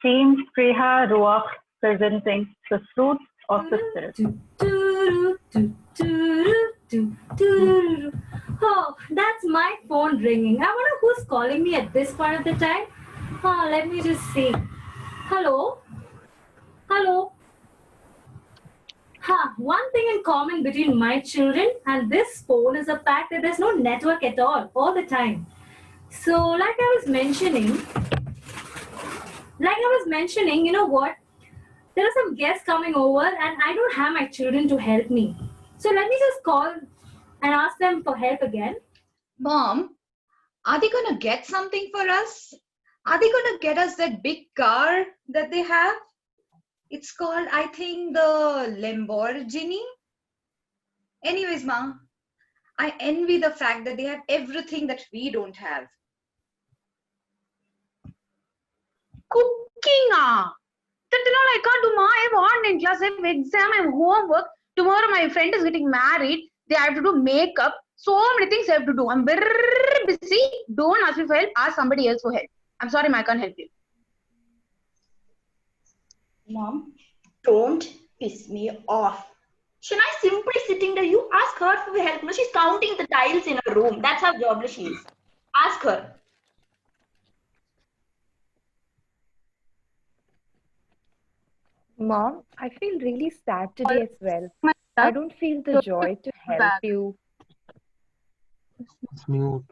Team Spreha Ruach presenting the fruits of the spirit. Oh, that's my phone ringing. I wonder who's calling me at this point of the time. Oh, let me just see. Hello? Hello? One thing in common between my children and this phone is the fact that there's no network at all the time. So, you know what? There are some guests coming over and I don't have my children to help me. So let me just call and ask them for help again. Mom, are they gonna get something for us? Are they gonna get us that big car that they have? It's called, I think, the Lamborghini. Anyways, Ma, I envy the fact that they have everything that we don't have. Cooking, that all I can't do, ma. I have online class, I have exam, I have homework. Tomorrow my friend is getting married. They have to do makeup. So many things I have to do. I'm very busy. Don't ask me for help. Ask somebody else for help. I'm sorry, ma, I can't help you. Mom, don't piss me off. Shana is simply sitting there. You ask her for help. No, she's counting the tiles in her room. That's how jobless she is. Ask her. Mom, I feel really sad today as well. I don't feel the joy to help you. It's mute.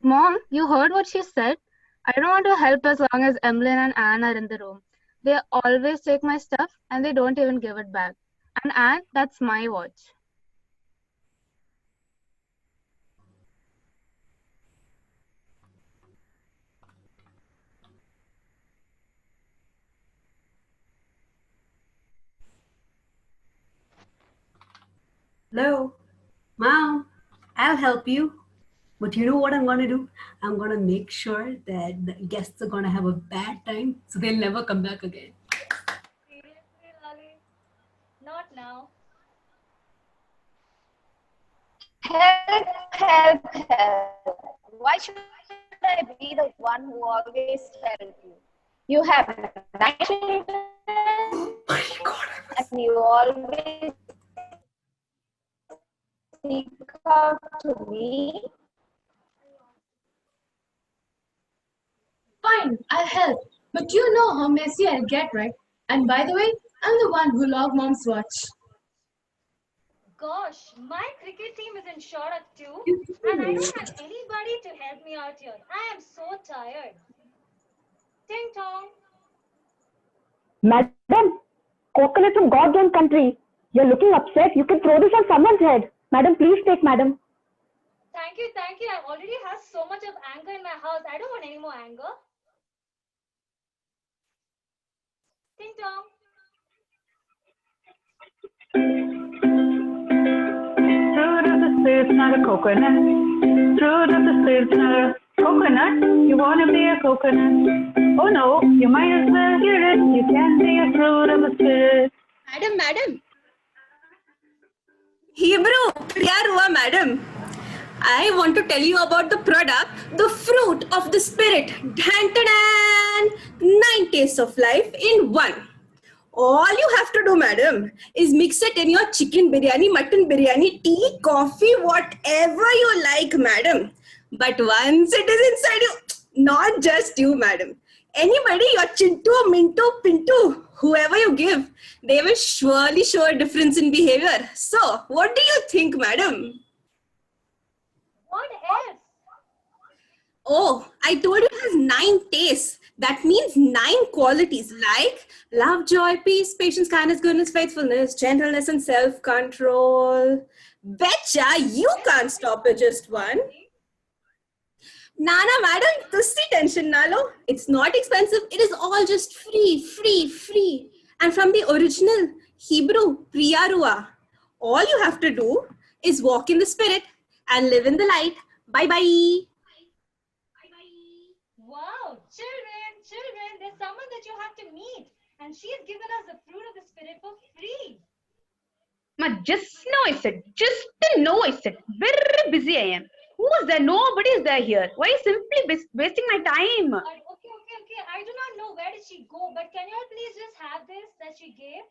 Mom, you heard what she said? I don't want to help as long as Emlyn and Anne are in the room. They always take my stuff and they don't even give it back. And Anne, that's my watch. Hello, Mom, I'll help you. But you know what I'm going to do? I'm going to make sure that the guests are going to have a bad time so they'll never come back again. Seriously, Lolly? Not now. Help. Why should I be the one who always help you? You have 9 children and you always speak out to me. Fine, I'll help. But you know how messy I'll get, right? And by the way, I'm the one who logged Mom's watch. Gosh, my cricket team is in Shora too, and I don't have anybody to help me out here. I am so tired. Ting tong. Madam, coconut from God's own country. You're looking upset. You can throw this on someone's head. Madam, please take, madam. Thank you. I already have so much of anger in my house. I don't want any more anger. Ting tong. Fruit of the spirit's not a coconut. Fruit of the spirit's not a coconut. You want to be a coconut. Oh no, you might as well hear it. You can be a fruit of the spirit. Madam. Hebrew, Priyarua, madam. I want to tell you about the product, the fruit of the spirit. Dan-ta-dan! 9 tastes of life in one. All you have to do, madam, is mix it in your chicken biryani, mutton biryani, tea, coffee, whatever you like, madam. But once it is inside you, not just you, madam. Anybody, your Chintu, Mintu, Pintu, whoever you give, they will surely show a difference in behavior. So, what do you think, madam? What else? Oh, I told you it has 9 tastes. That means 9 qualities like love, joy, peace, patience, kindness, goodness, faithfulness, gentleness, and self-control. Betcha, you can't stop at just one. Nana, madam, tussi tension nalo. It's not expensive. It is all just free. And from the original Hebrew, Priyarua, all you have to do is walk in the spirit and live in the light. Bye-bye. Wow, children, there's someone that you have to meet. And she has given us the fruit of the spirit for free. Ma, just now I said. Very busy I am. Who's there? Nobody is there here. Why are you simply wasting my time? Okay. I do not know where did she go, but can you all please just have this that she gave?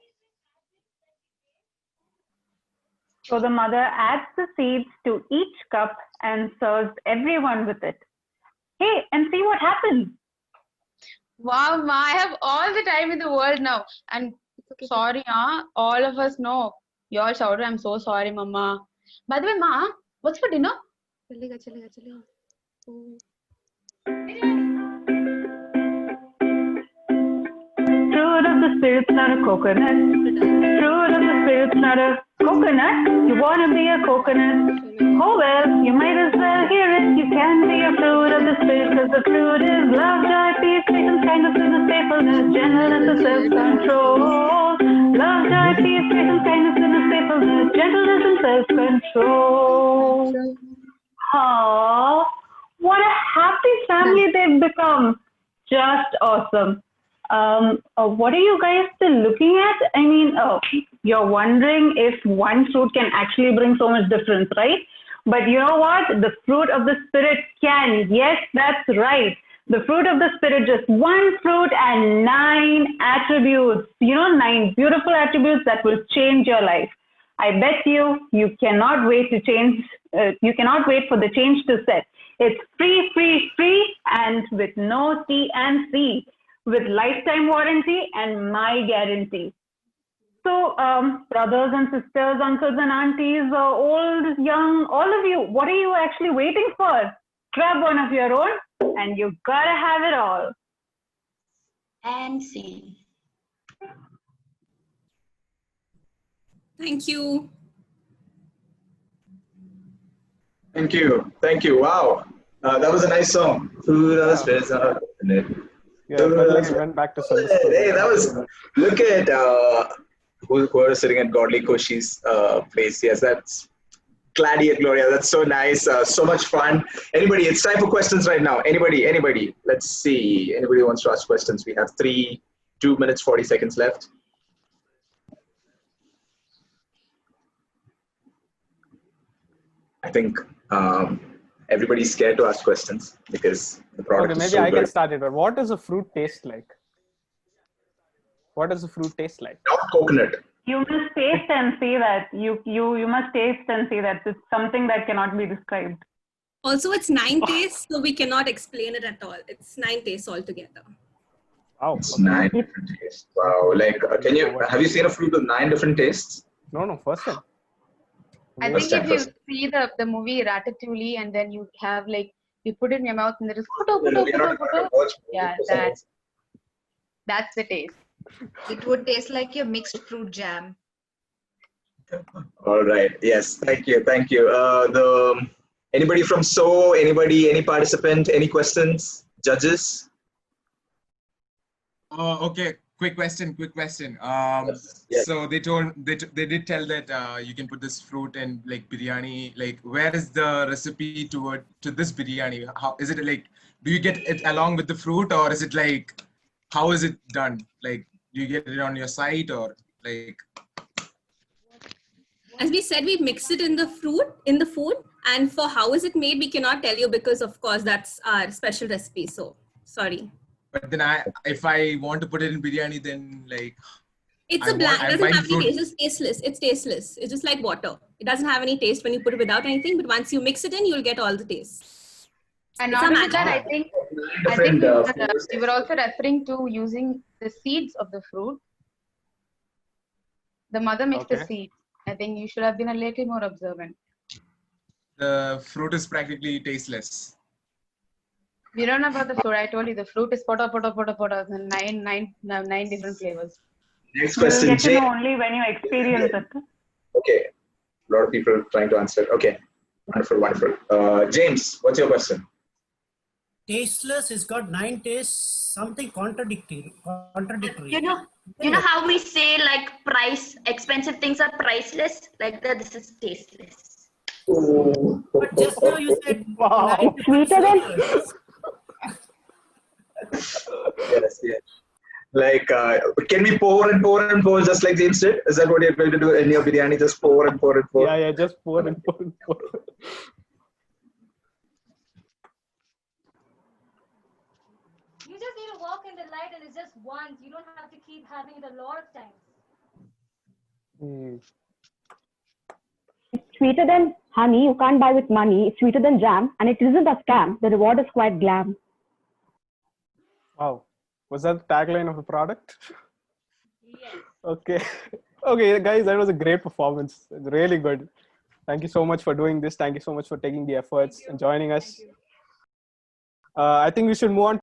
So the mother adds the seeds to each cup and serves everyone with it. Hey, and see what happens. Wow, Ma, I have all the time in the world now. And sorry, all of us know. You all shouted, I'm so sorry, Mama. By the way, Ma, what's for dinner? Chalega. Oh. Fruit of the spirit's not a coconut. Fruit of the spirit's not a coconut. You wanna be a coconut? Oh well, you might as well hear it. You can be a fruit of the spirit, cause the fruit is love, joy, peace, patience, kindness, goodness, faithfulness, gentleness, and self-control. Love, joy, peace, patience, kindness, goodness, faithfulness, gentleness, and self-control. Aww, what a happy family they've become. Just awesome. What are you guys still looking at? I mean, you're wondering if one fruit can actually bring so much difference, right? But you know what? The fruit of the spirit can. Yes, that's right. The fruit of the spirit, just one fruit and 9 attributes. 9 beautiful attributes that will change your life. I bet you cannot wait to change. You cannot wait for the change to set. It's free, and with no T and C, with lifetime warranty and my guarantee. So, brothers and sisters, uncles and aunties, old, young, all of you, what are you actually waiting for? Grab one of your own, and you gotta have it all. And scene. Thank you. Thank you. Wow. That was a nice song. Fruit of the Spirit's not a coconut. Yeah, it felt like we went back to Sunday school. Hey, that was, look at who are sitting at Godly Koshi's place. Yes, that's Gladiator Gloria. That's so nice. So much fun. Anybody, it's time for questions right now. Anybody. Let's see. Anybody wants to ask questions? We have 2 minutes, 40 seconds left. I think everybody's scared to ask questions because the product is maybe so I good. get started. But what does a fruit taste like? What does a fruit taste like? Not coconut. You must taste and see that. You must taste and see that. It's something that cannot be described. Also, it's 9 tastes, so we cannot explain it at all. It's 9 tastes altogether. Wow. It's 9 different tastes. Wow. Like, have you seen a fruit with 9 different tastes? No, first time. I think if you see the movie Ratatouille and then you have you put it in your mouth and there is photo. Yeah, that's the taste. It would taste like your mixed fruit jam. All right. Yes. Thank you. Anybody from SO? Any participant? Any questions? Judges? Okay. Quick question. Yes. So they did tell that you can put this fruit in biryani. Where is the recipe to this biryani? How is it do you get it along with the fruit, or is it how is it done? Do you get it on your site, or As we said, we mix it in the food, and for how is it made, we cannot tell you because, of course, that's our special recipe. So, sorry. But then if I want to put it in biryani, then it's a bland. It doesn't have any taste. It's tasteless. It's just like water. It doesn't have any taste when you put it without anything. But once you mix it in, you'll get all the taste. And not only that, I think you were also referring to using the seeds of the fruit. The mother makes the seeds. I think you should have been a little more observant. The fruit is practically tasteless. We don't know about the fruit. I told you the fruit is pota, and nine different flavors. Next question, you get to know only when you experience it. Okay. A lot of people trying to answer. Okay. Wonderful. James, what's your question? Tasteless, it's got 9 tastes, something contradictory. You know how we say price, expensive things are priceless? Like that, this is tasteless. But just now you said it's sweeter than Yes. Can we pour and pour just like James did? Is that what you're going to do in your biryani? Just pour and pour and pour? Yeah, just pour and pour and pour. walk in the light and it's just once. You don't have to keep having it a lot of times. It's sweeter than honey. You can't buy with money. It's sweeter than jam. And it isn't a scam. The reward is quite glam. Wow. Was that the tagline of the product? Yes. Okay. Okay, guys, that was a great performance. It's really good. Thank you so much for doing this. Thank you so much for taking the efforts and joining us. I think we should move on